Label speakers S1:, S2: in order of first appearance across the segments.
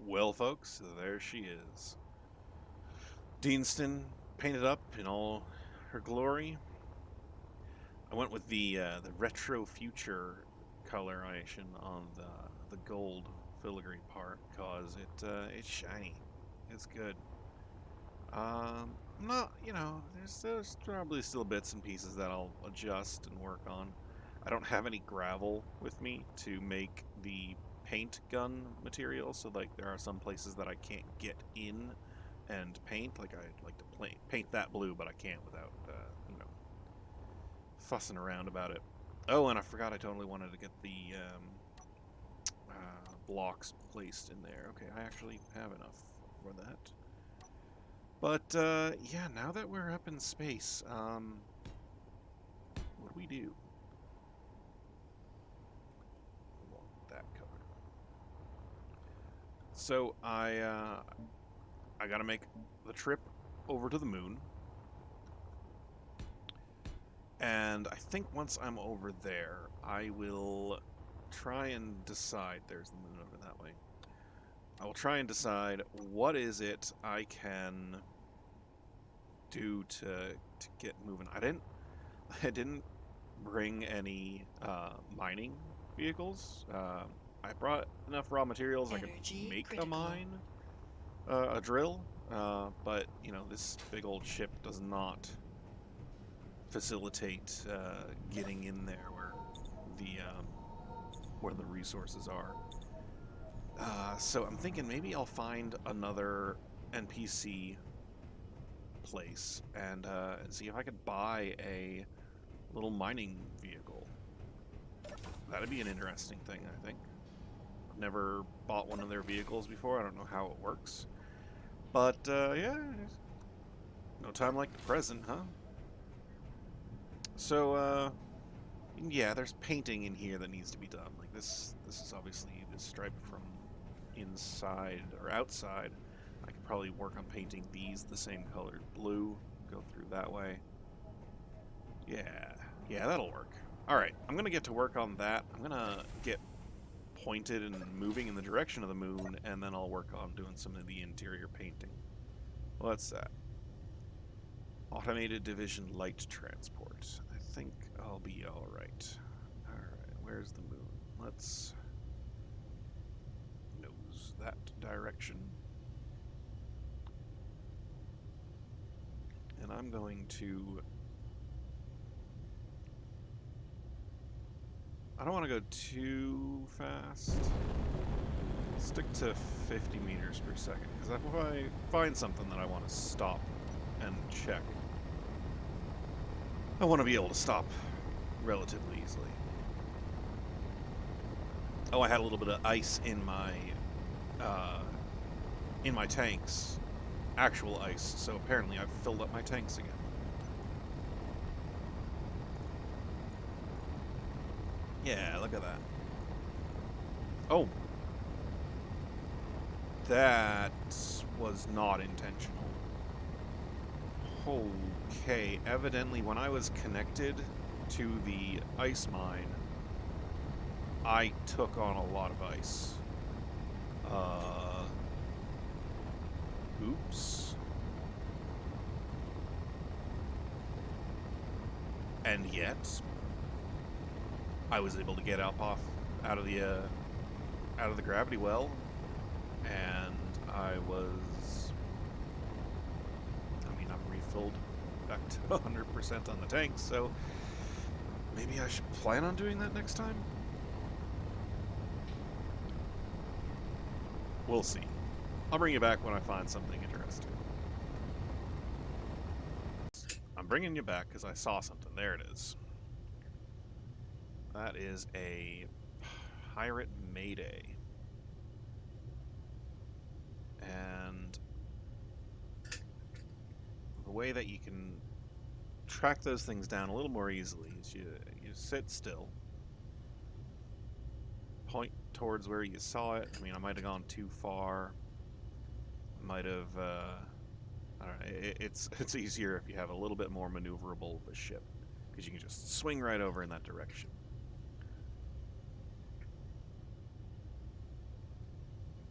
S1: Well, folks, there she is. Deanston painted up in all her glory. I went with the retro future coloration on the gold filigree part because it's shiny. It's good. Not, there's probably still bits and pieces that I'll adjust and work on. I don't have any gravel with me to make the paint gun material, so like there are some places that I can't get in and paint. Like I'd like to paint that blue, but I can't without fussing around about it. Oh, and I forgot I totally wanted to get the blocks placed in there. Okay, I actually have enough for that. But yeah, now that we're up in space, what do we do? I want that color. So I gotta make the trip over to the moon. And I think once I'm over there, I will try and decide. There's the moon over that way. I will try and decide what is it I can do to get moving. I didn't bring any mining vehicles. I brought enough raw materials I could make a mine, a drill. But this big old ship does not facilitate getting in there where the resources are. So I'm thinking maybe I'll find another NPC place and see if I could buy a little mining vehicle. That'd be an interesting thing, I think. I've never bought one of their vehicles before. I don't know how it works. But yeah, no time like the present, huh? So, yeah, there's painting in here that needs to be done. Like this is obviously the stripe from inside or outside. I could probably work on painting these the same colored blue. Go through that way. Yeah, that'll work. All right, I'm gonna get to work on that. I'm gonna get pointed and moving in the direction of the moon, and then I'll work on doing some of the interior painting. What's that? Automated Division Light Transport. I think I'll be alright. Alright, where's the moon? Let's nose that direction. And I'm going to... I don't want to go too fast. Stick to 50 meters per second, because if I find something that I want to stop and check, I want to be able to stop relatively easily. Oh, I had a little bit of ice in my tanks, actual ice. So apparently I've filled up my tanks again. Yeah, look at that. Oh, that was not intentional. Okay, evidently when I was connected to the ice mine, I took on a lot of ice. Oops. And yet, I was able to get out of the gravity well, and I've refilled back to 100% on the tanks, so maybe I should plan on doing that next time? We'll see. I'll bring you back when I find something interesting. I'm bringing you back because I saw something. There it is. That is a pirate mayday. And the way that you can track those things down a little more easily is you sit still, point towards where you saw it. I mean, I might have gone too far. Might have, I don't know, it's easier if you have a little bit more maneuverable of a ship, because you can just swing right over in that direction.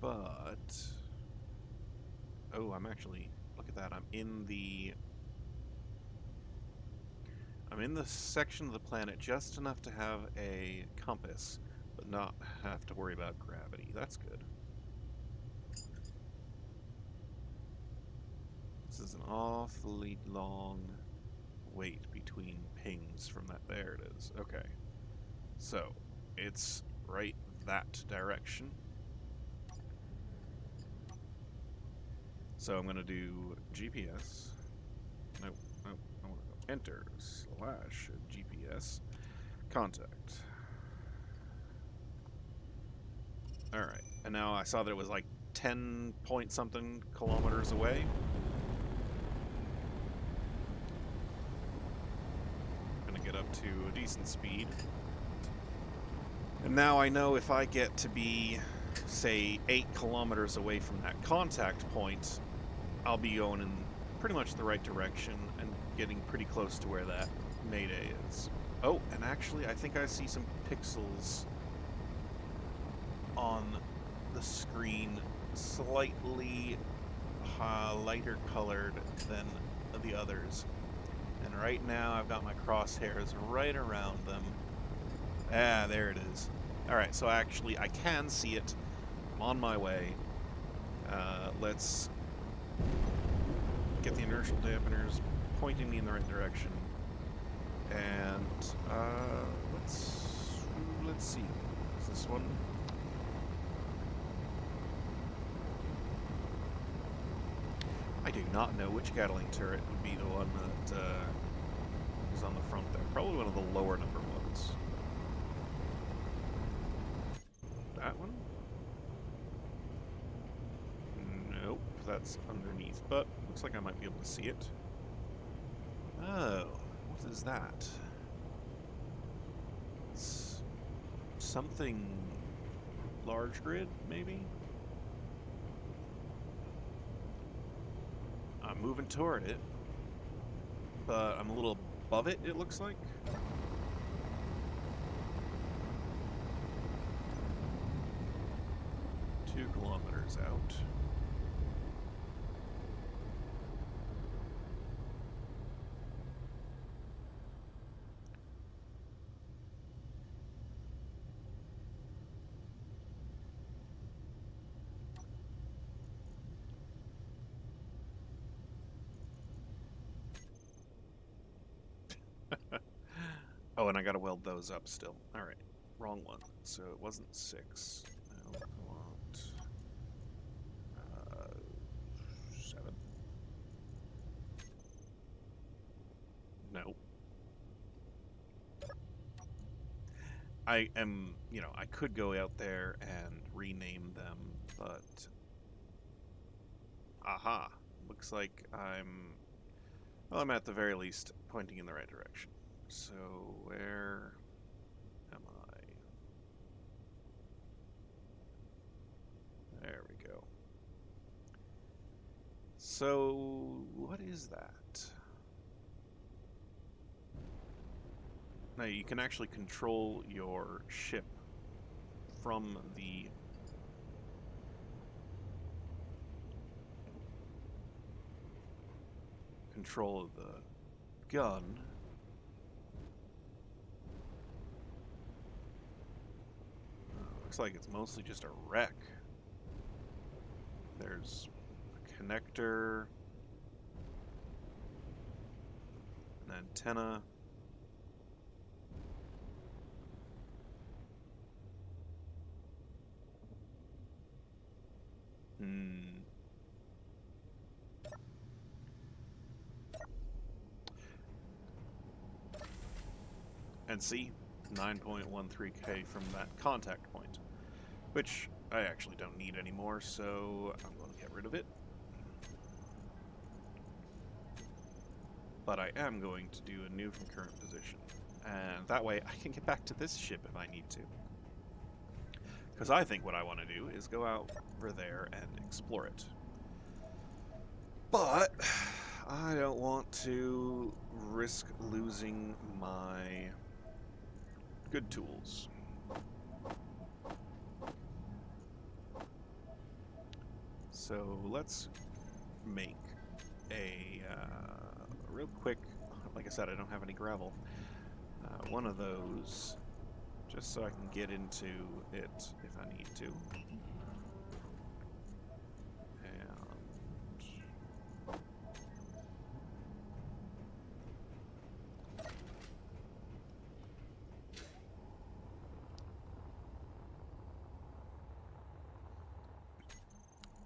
S1: But... Oh, I'm actually... Look at that. I'm in the section of the planet just enough to have a compass, but not have to worry about gravity. That's good. This is an awfully long wait between pings from that. There it is. Okay. So, it's right that direction. So I'm going to do GPS. Nope. I want to go enter / GPS contact. Alright. And now I saw that it was like 10 point something kilometers away. Gonna get up to a decent speed. And now I know if I get to be, say, 8 kilometers away from that contact point, I'll be going in pretty much the right direction and getting pretty close to where that Mayday is. Oh, and actually, I think I see some pixels on the screen, slightly lighter colored than the others. And right now, I've got my crosshairs right around them. Ah, there it is. Alright, so actually, I can see it. I'm on my way. Let's get the inertial dampeners pointing me in the right direction. And, let's see. Is this one? I do not know which Gatling turret would be the one that is on the front there. Probably one of the lower number ones. That one? Nope, that's underneath, but looks like I might be able to see it. Oh, what is that? It's something large grid, maybe? I'm moving toward it, but I'm a little above it, it looks like. 2 kilometers out. Oh, and I gotta weld those up still. Alright, wrong one. So it wasn't 6. No, I want 7. No. I am, I could go out there and rename them, but... Aha! Looks like I'm at the very least pointing in the right direction. So, where am I? There we go. So, what is that? Now, you can actually control your ship from the control of the gun. Looks like it's mostly just a wreck. There's a connector, an antenna. And see, 9.13K from that contact point, which I actually don't need anymore, so I'm going to get rid of it. But I am going to do a new from current position, and that way I can get back to this ship if I need to. Because I think what I want to do is go out over there and explore it. But I don't want to risk losing my good tools. So let's make a real quick, like I said, I don't have any gravel, one of those, just so I can get into it if I need to.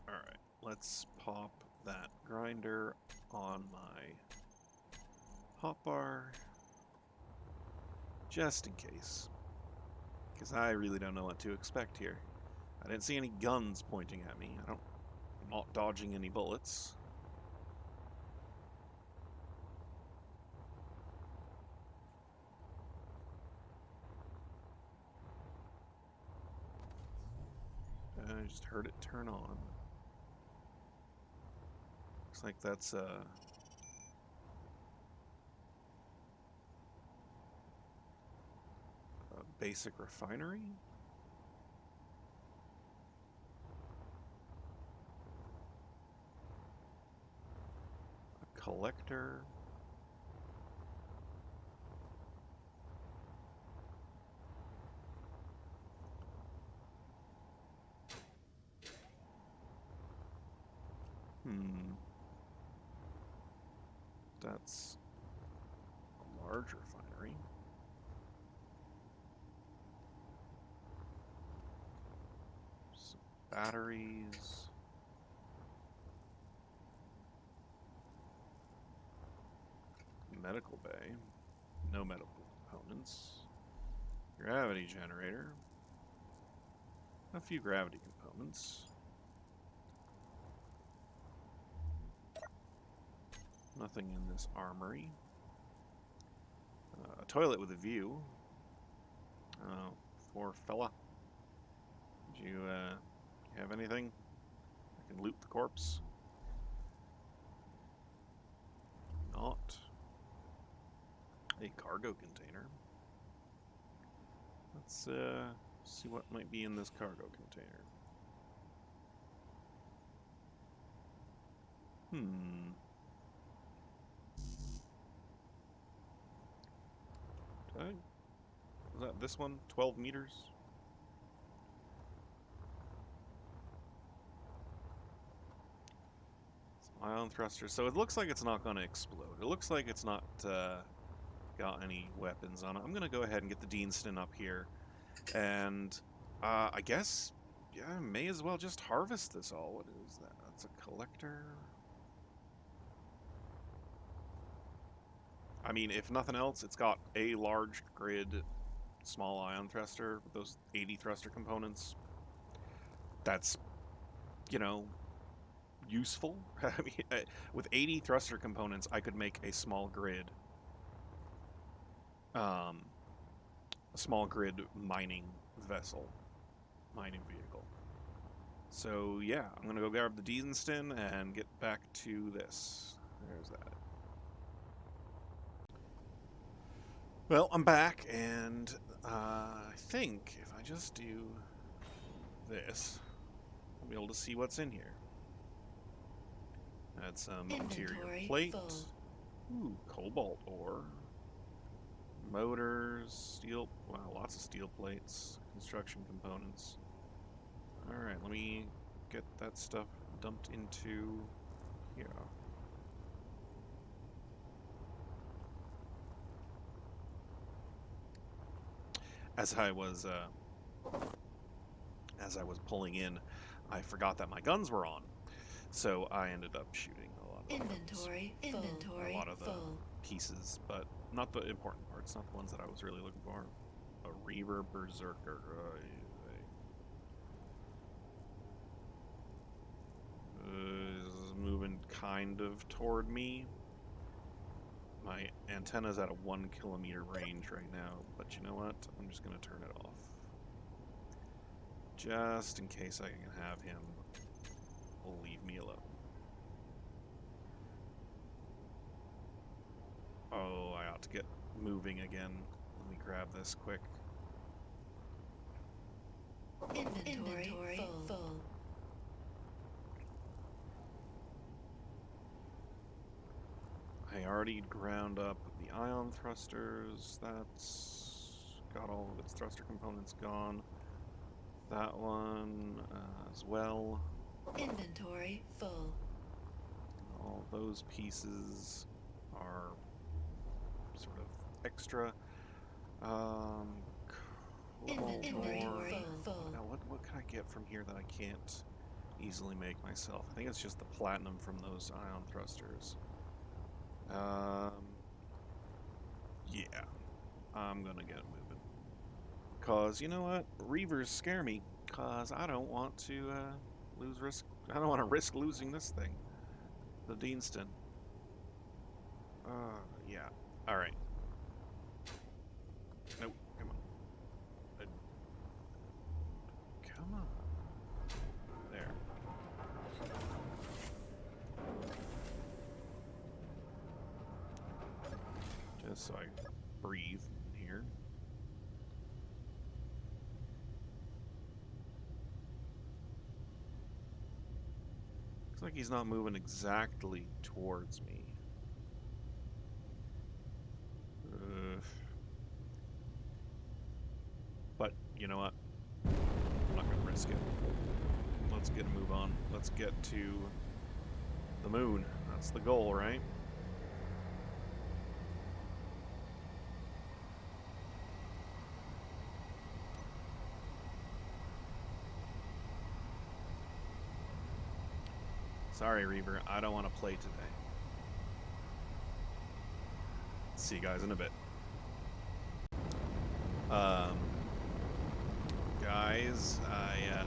S1: Alright, let's pop that grinder on my hotbar, just in case. Because I really don't know what to expect here. I didn't see any guns pointing at me. I'm not dodging any bullets. I just heard it turn on. Looks like that's a basic refinery. A collector. That's a large refinery. Some batteries. Medical bay. No medical components. Gravity generator. A few gravity components. Nothing in this armory. A toilet with a view. For fella. Did you have anything? I can loot the corpse. Not. A cargo container. Let's see what might be in this cargo container. Was that this one? 12 meters? Some ion thruster. So it looks like it's not going to explode. It looks like it's not got any weapons on it. I'm going to go ahead and get the Deanston up here. And I guess, yeah, I may as well just harvest this all. What is that? That's a collector. I mean, if nothing else, it's got a large grid, small ion thruster with those 80 thruster components. That's, you know, useful. I mean, with 80 thruster components, I could make a small grid mining vessel, mining vehicle. So yeah, I'm gonna go grab the Deanston and get back to this. There's that. Well, I'm back, and I think if I just do this, I'll be able to see what's in here. Add some interior plate. Ooh, cobalt ore. Motors, steel, wow, lots of steel plates, construction components. Alright, let me get that stuff dumped into here. As I was pulling in, I forgot that my guns were on, so I ended up shooting a lot of a lot of the pieces, but not the important parts, not the ones that I was really looking for. A Reaver Berserker. Is moving kind of toward me. My antenna's at a 1 kilometer range right now, but you know what? I'm just going to turn it off. Just in case I can have him leave me alone. Oh, I ought to get moving again. Let me grab this quick.
S2: Inventory full.
S1: I already ground up the ion thrusters. That's got all of its thruster components gone. That one as well.
S2: Inventory full.
S1: All those pieces are sort of extra.
S2: Inventory full.
S1: Now, what can I get from here that I can't easily make myself? I think it's just the platinum from those ion thrusters. Yeah, I'm gonna get moving. Cause you know what, Reavers scare me. Cause I don't want to I don't want to risk losing this thing, the Deanston. Yeah. All right. Nope. Come on. Come on. There. Just so I breathe in here. Looks like he's not moving exactly towards me. But you know what? I'm not gonna risk it. Let's get a move on. Let's get to the moon. That's the goal, right? Sorry, Reaver, I don't want to play today. See you guys in a bit. Guys, I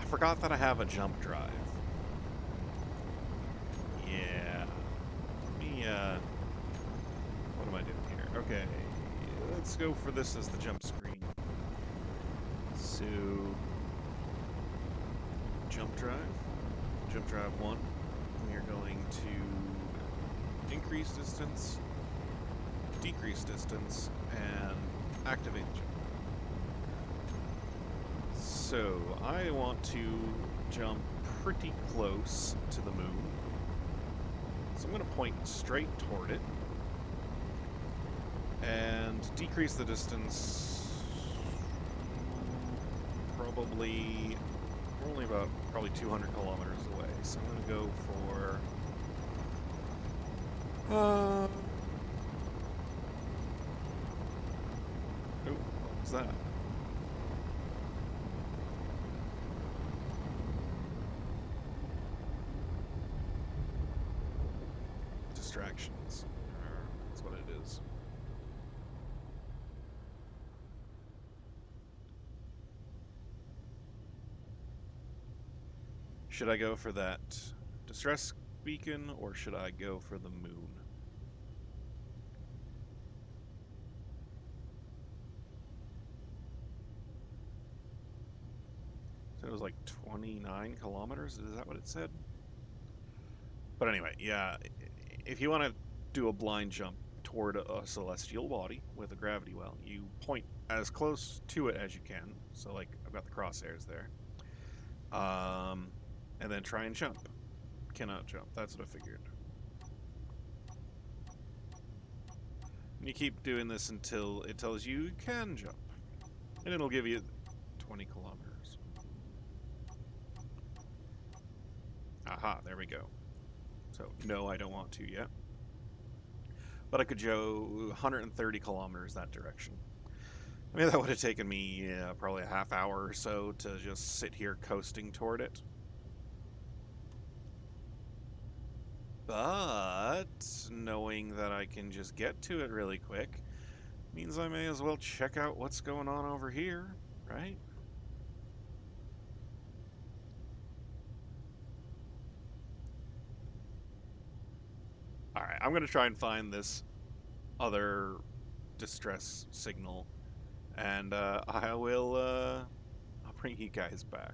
S1: forgot that I have a jump drive. Yeah. Let me, what am I doing here? Okay, let's go for this as the jump screen. So, jump drive 1, we are going to increase distance, decrease distance, and activate jump. So I want to jump pretty close to the moon, so I'm going to point straight toward it and decrease the distance. Probably, we're only about probably 200 kilometers away, so I'm going to go for oh, what was that? Distractions. That's what it is. Should I go for that distress beacon, or should I go for the moon? So it was like 29 kilometers, is that what it said? But anyway, yeah, if you want to do a blind jump toward a celestial body with a gravity well, you point as close to it as you can. So like, I've got the crosshairs there. And then try and jump. Cannot jump, that's what I figured. And you keep doing this until it tells you can jump. And it'll give you 20 kilometers. Aha, there we go. So, no, I don't want to yet. But I could go 130 kilometers that direction. I mean, that would have taken me probably a half hour or so to just sit here coasting toward it. But knowing that I can just get to it really quick means I may as well check out what's going on over here, right? Alright, I'm going to try and find this other distress signal, and I will I'll bring you guys back.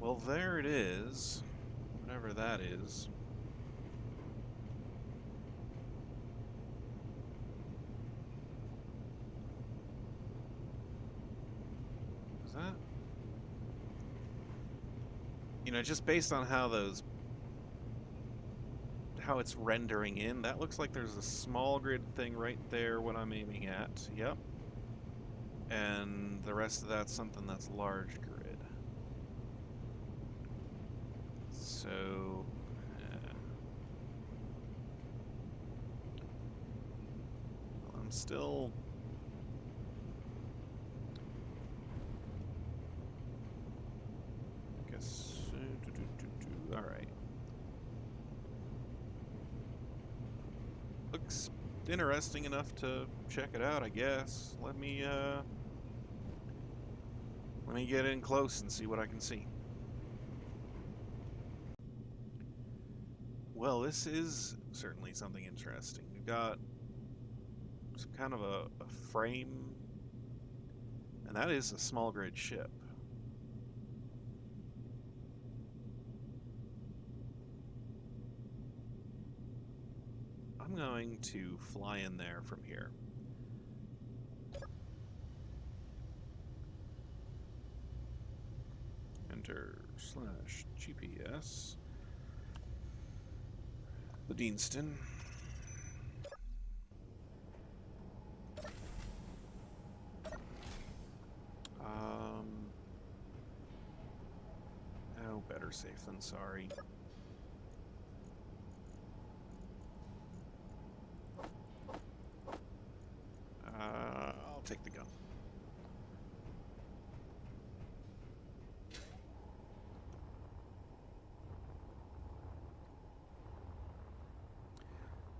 S1: Well, there it is. Whatever that is. Is that? You know, just based on how those how it's rendering in. That looks like there's a small grid thing right there, what I'm aiming at. Yep. And the rest of that's something that's large grid. So, I'm still... I guess... Alright. Looks interesting enough to check it out, I guess. Let me get in close and see what I can see. Well, this is certainly something interesting. We've got some kind of a frame, and that is a small grid ship. I'm going to fly in there from here. Enter /GPS. The Deanston. Oh, better safe than sorry. I'll take the gun.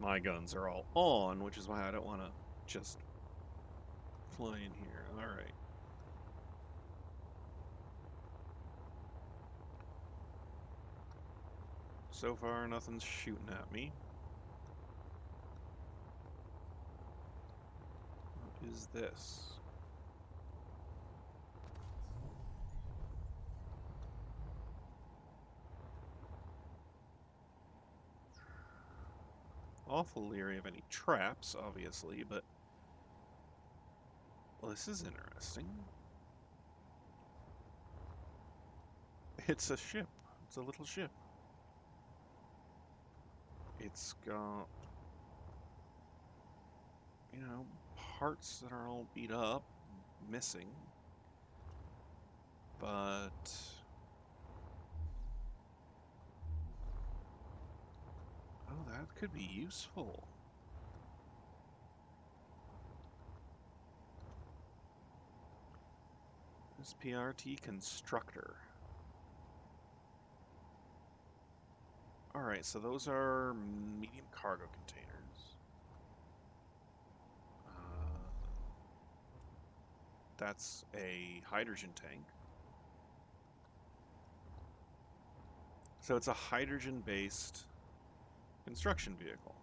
S1: My guns are all on, which is why I don't want to just fly in here. Alright. So far, nothing's shooting at me. What is this? Awful leery of any traps, obviously, but... Well, this is interesting. It's a ship. It's a little ship. It's got... you know, parts that are all beat up, missing. But... oh, that could be useful. This PRT constructor. Alright, so those are medium cargo containers. That's a hydrogen tank. So it's a hydrogen-based construction vehicle.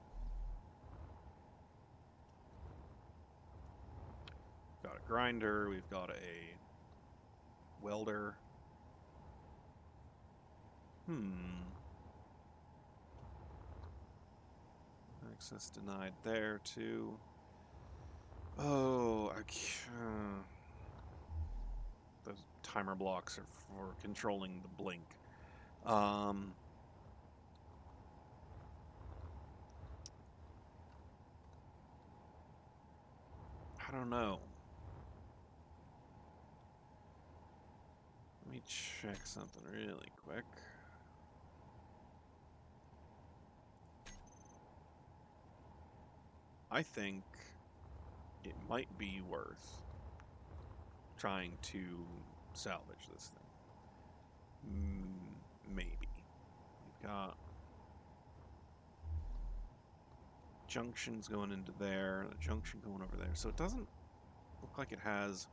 S1: Got a grinder, we've got a welder. Access denied there too. Oh, those timer blocks are for controlling the blink. I don't know. Let me check something really quick. I think it might be worth trying to salvage this thing. Maybe. We've got junctions going into there, and a junction going over there. So it doesn't look like it has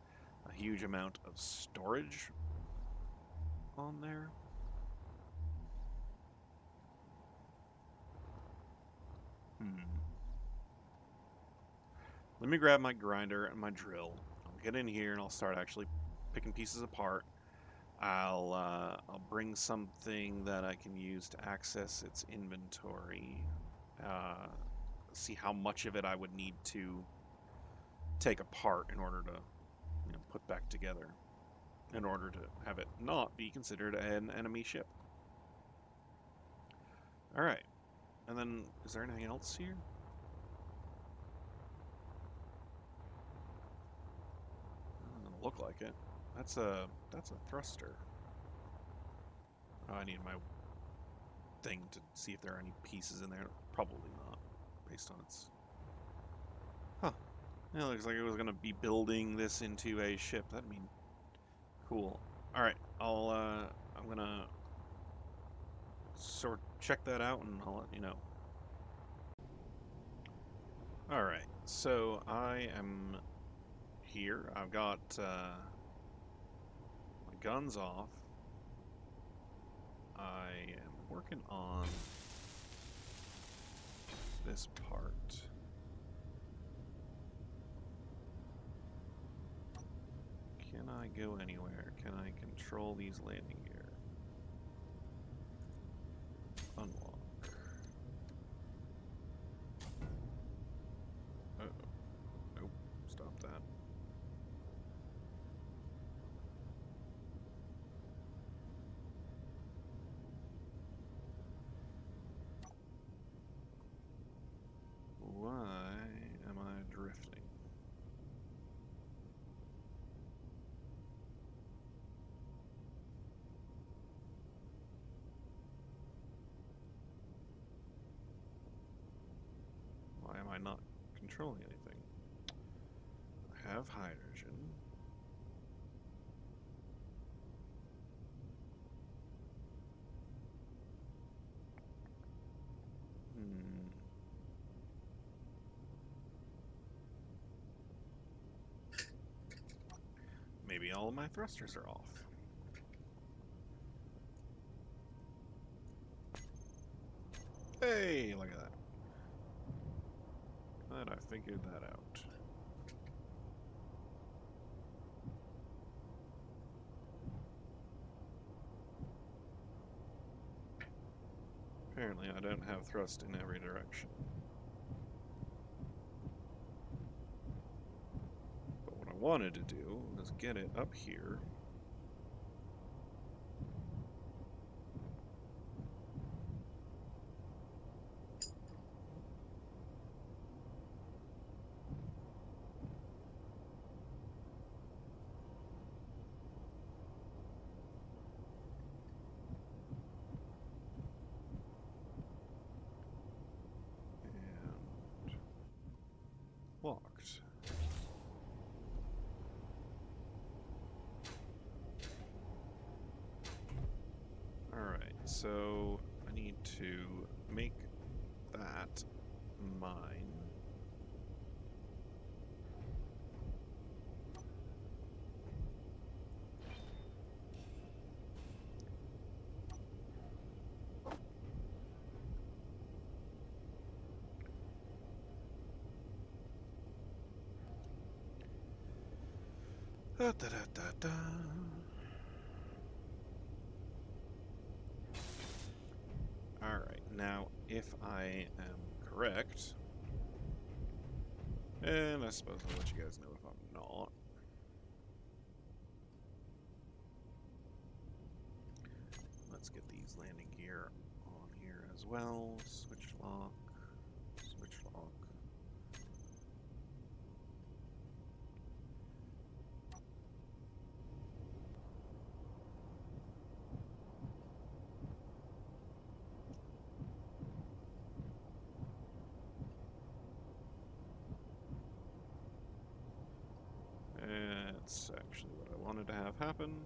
S1: a huge amount of storage on there. Let me grab my grinder and my drill. I'll get in here and I'll start actually picking pieces apart. I'll bring something that I can use to access its inventory. See how much of it I would need to take apart in order to, you know, put back together, in order to have it not be considered an enemy ship. All right. And then, is there anything else here? Doesn't look like it. That's a thruster. Oh, I need my thing to see if there are any pieces in there. Probably not, based on its... Huh. Yeah, it looks like it was going to be building this into a ship. That'd be cool. Alright, I'm going to sort check that out and I'll let you know. Alright, so I am here. I've got my guns off. I am working on this part. Can I go anywhere? Can I control these landing gear? Unlock. Uh-oh. Nope. Stop that. Why am I drifting? Why am I not controlling anything? I have hydrogen. Maybe all of my thrusters are off. Hey, look at that. Glad I figured that out. Apparently I don't have thrust in every direction. But what I wanted to do was get it up here. Locked. Alright, so I need to make that mine. Da, da, da, da, da. Alright, now if I am correct, and I suppose I'll let you guys know if I'm not. Let's get these landing gear on here as well. Switch lock, switch lock. That's actually what I wanted to have happen.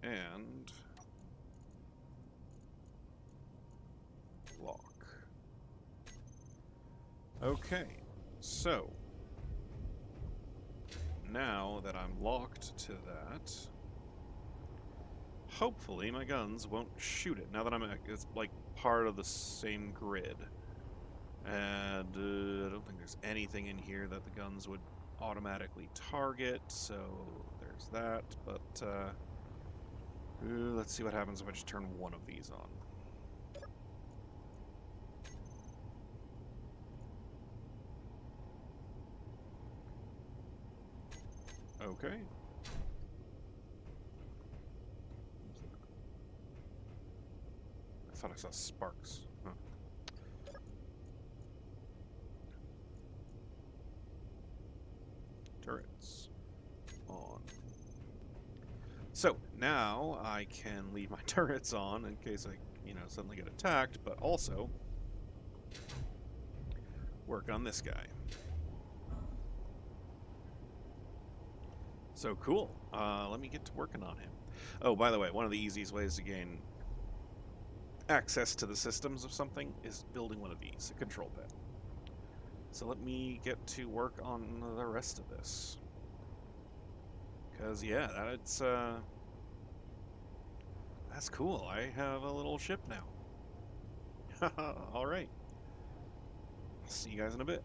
S1: And lock. Okay, so now that I'm locked to that, hopefully my guns won't shoot it. Now that it's like part of the same grid. And I don't think there's anything in here that the guns would automatically target, so there's that. But let's see what happens if I just turn one of these on. Okay. I thought I saw sparks. Huh. Turrets on. So now I can leave my turrets on in case I, suddenly get attacked, but also work on this guy. So cool. Let me get to working on him. Oh, by the way, one of the easiest ways to gain access to the systems of something is building one of these, a control pad. So let me get to work on the rest of this. Because, yeah, that's cool. I have a little ship now. Alright. See you guys in a bit.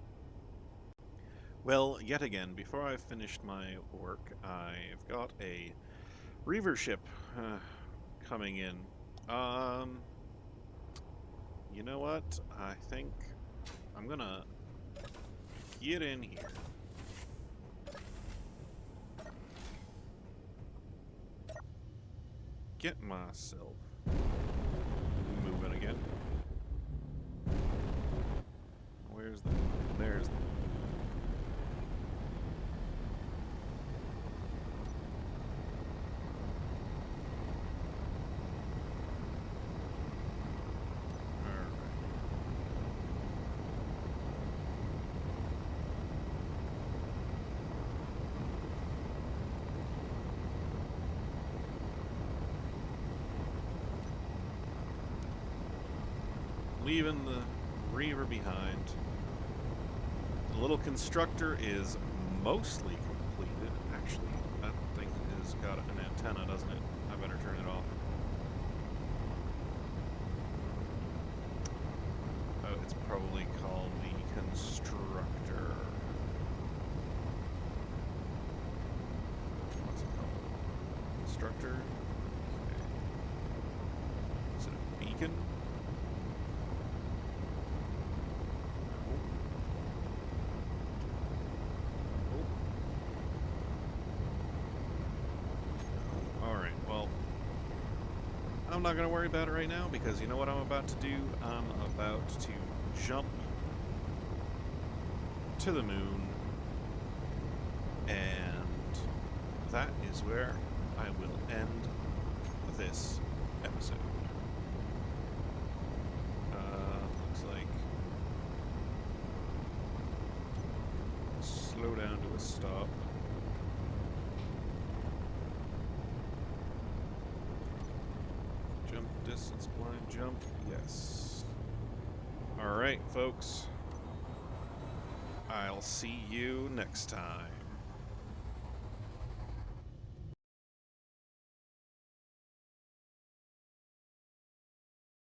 S1: Well, yet again, before I've finished my work, I've got a Reaver ship coming in. You know what? I think I'm gonna get in here. Get myself moving again. Where's the... There's the... Leaving the Reaver behind. The little constructor is mostly completed. Actually, that thing has got an antenna, doesn't it? I better turn it off. Oh, it's probably called the constructor. What's it called? Constructor? Okay. Is it a beacon? I'm not going to worry about it right now because you know what I'm about to do? I'm about to jump to the moon, and that is where I will end this episode. Looks like slow down to a stop. Distance blind jump, yes. Alright, folks. I'll see you next time.